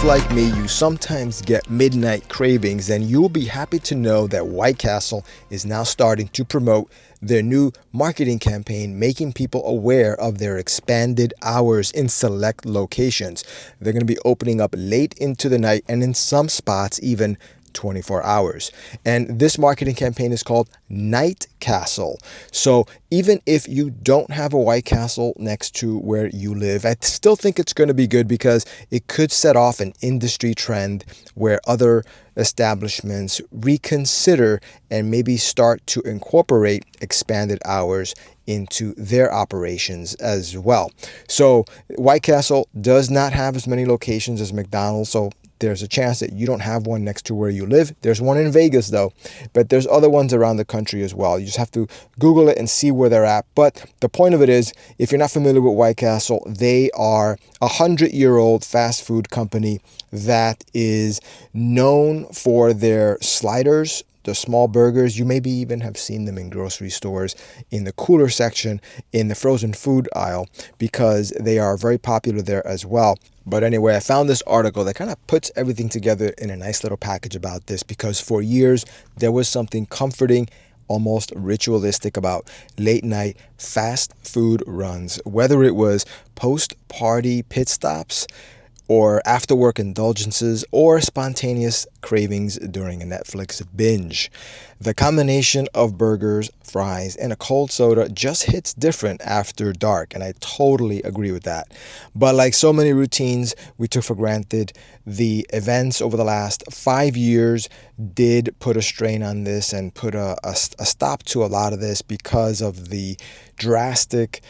like me, you sometimes get midnight cravings, then you'll be happy to know that White Castle is now starting to promote their new marketing campaign, making people aware of their expanded hours in select locations. They're going to be opening up late into the night and in some spots even 24 hours. And this marketing campaign is called Night Castle. So even if you don't have a White Castle next to where you live, I still think it's going to be good because it could set off an industry trend where other establishments reconsider and maybe start to incorporate expanded hours into their operations as well. So White Castle does not have as many locations as McDonald's, so there's a chance that you don't have one next to where you live. There's one in Vegas, though, but there's other ones around the country as well. You just have to Google it and see where they're at. But the point of it is, if you're not familiar with White Castle, they are a 100-year-old fast food company that is known for their sliders, the small burgers. You maybe even have seen them in grocery stores in the cooler section in the frozen food aisle because they are very popular there as well. But anyway, I found this article that kind of puts everything together in a nice little package about this, because for years there was something comforting, almost ritualistic about late night fast food runs, whether it was post-party pit stops or after-work indulgences, or spontaneous cravings during a Netflix binge. The combination of burgers, fries, and a cold soda just hits different after dark, and I totally agree with that. But like so many routines we took for granted, the events over the last 5 years did put a strain on this and put a stop to a lot of this because of the drastic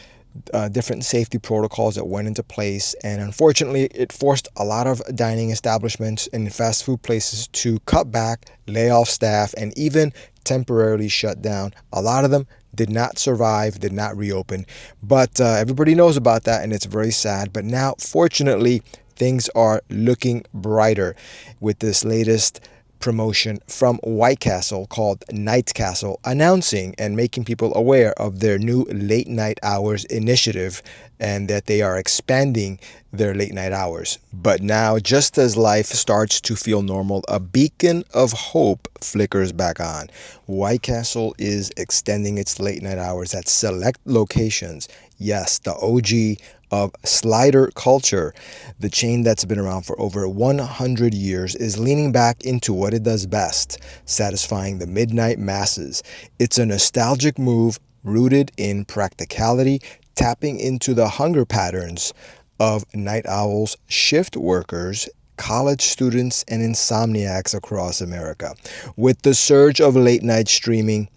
different safety protocols that went into place. And unfortunately, it forced a lot of dining establishments and fast food places to cut back, lay off staff, and even temporarily shut down. A lot of them did not survive, did not reopen. But everybody knows about that, and it's very sad. But now, fortunately, things are looking brighter with this latest promotion from White Castle called Night Castle, announcing and making people aware of their new late night hours initiative and that they are expanding their late night hours. But now, just as life starts to feel normal, a beacon of hope flickers back on. White Castle is extending its late night hours at select locations. Yes, the OG of slider culture, the chain that's been around for over 100 years, is leaning back into what it does best, satisfying the midnight masses. It's a nostalgic move rooted in practicality, tapping into the hunger patterns of night owls, shift workers, college students, and insomniacs across America. With the surge of late night streaming,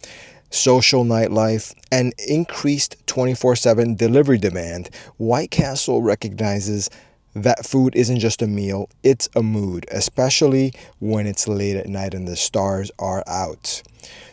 social nightlife, and increased 24/7 delivery demand, White Castle recognizes that food isn't just a meal, it's a mood, especially when it's late at night and the stars are out.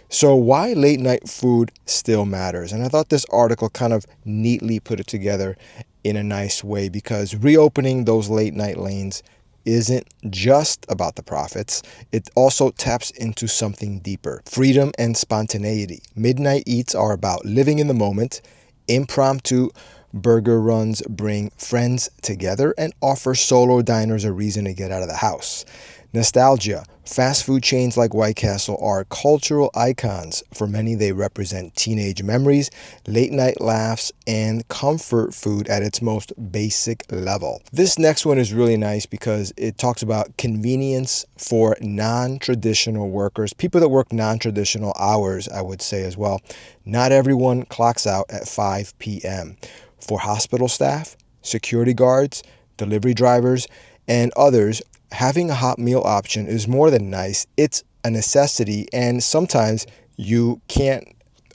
So why late night food still matters. And I thought this article kind of neatly put it together in a nice way, because reopening those late night lanes isn't just about the profits. It also taps into something deeper: freedom and spontaneity. Midnight eats are about living in the moment. Impromptu burger runs bring friends together and offer solo diners a reason to get out of the house. Nostalgia. Fast food chains like White Castle are cultural icons. For many, they represent teenage memories, late night laughs, and comfort food at its most basic level. This next one is really nice because it talks about convenience for non-traditional workers, people that work non-traditional hours, I would say as well. Not everyone clocks out at 5 p.m. For hospital staff, security guards, delivery drivers, and others, having a hot meal option is more than nice. It's a necessity, and sometimes you can't,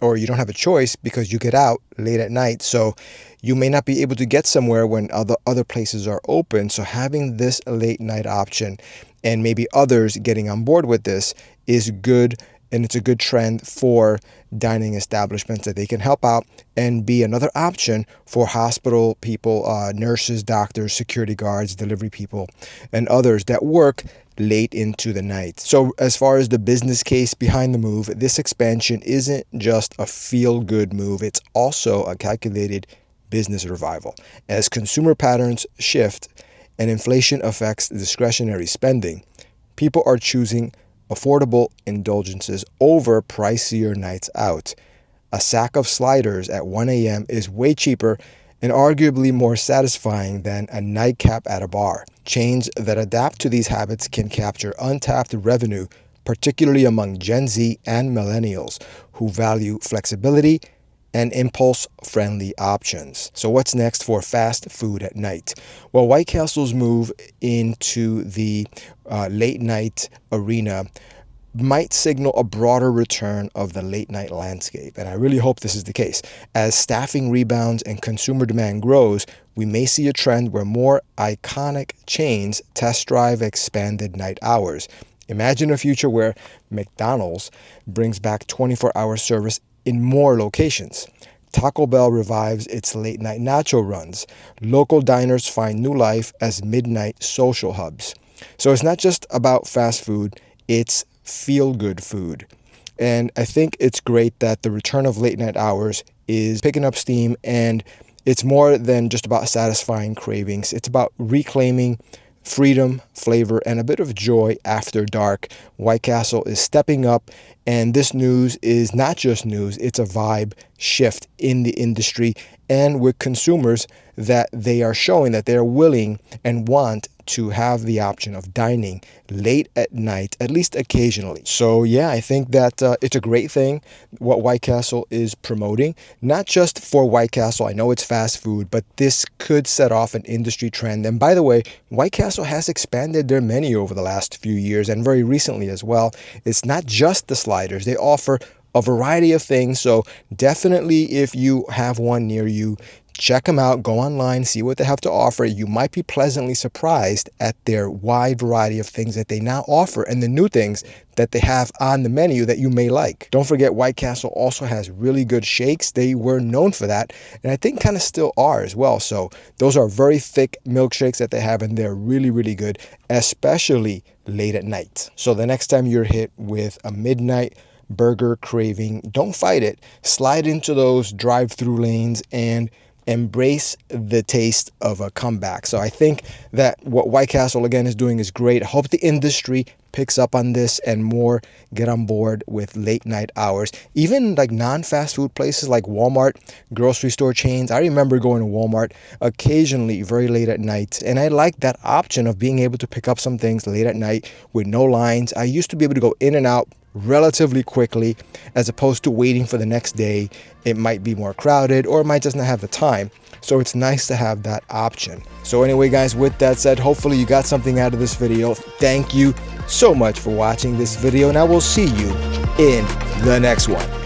or you don't have a choice because you get out late at night. So you may not be able to get somewhere when other places are open. So having this late night option, and maybe others getting on board with this, is good. And it's a good trend for dining establishments that they can help out and be another option for hospital people, nurses, doctors, security guards, delivery people, and others that work late into the night. So as far as the business case behind the move, this expansion isn't just a feel-good move. It's also a calculated business revival. As consumer patterns shift and inflation affects discretionary spending, people are choosing affordable indulgences over pricier nights out. A sack of sliders at 1 a.m. is way cheaper and arguably more satisfying than a nightcap at a bar. Chains that adapt to these habits can capture untapped revenue, particularly among Gen Z and millennials who value flexibility and impulse-friendly options. So what's next for fast food at night? Well, White Castle's move into the late night arena might signal a broader return of the late night landscape. And I really hope this is the case. As staffing rebounds and consumer demand grows, we may see a trend where more iconic chains test drive expanded night hours. Imagine a future where McDonald's brings back 24-hour service in more locations. Taco Bell revives its late night nacho runs. Local diners find new life as midnight social hubs. So it's not just about fast food, it's feel-good food. And I think it's great that the return of late night hours is picking up steam, and it's more than just about satisfying cravings. It's about reclaiming freedom, flavor, and a bit of joy after dark. White Castle is stepping up, and this news is not just news, it's a vibe shift in the industry and with consumers that they are showing that they're willing and want to have the option of dining late at night, at least occasionally. So yeah, I think that it's a great thing what White Castle is promoting, not just for White Castle. I know it's fast food, but this could set off an industry trend. And by the way, White Castle has expanded their menu over the last few years and very recently as well. It's not just the sliders. They offer a variety of things. So definitely, if you have one near you, check them out, go online, see what they have to offer. You might be pleasantly surprised at their wide variety of things that they now offer and the new things that they have on the menu that you may like. Don't forget, White Castle also has really good shakes. They were known for that, and I think kind of still are as well. So those are very thick milkshakes that they have, and they're really, really good, especially late at night. So the next time you're hit with a midnight burger craving, don't fight it. Slide into those drive-through lanes and embrace the taste of a comeback. So I think that what White Castle again is doing is great. I hope the industry picks up on this and more get on board with late night hours. Even like non-fast food places like Walmart, grocery store chains. I remember going to Walmart occasionally very late at night, and I like that option of being able to pick up some things late at night with no lines. I used to be able to go in and out relatively quickly as opposed to waiting for the next day. It might be more crowded or it might just not have the time. So it's nice to have that option. So anyway, guys, with that said, hopefully you got something out of this video. Thank you so much for watching this video, and I will see you in the next one.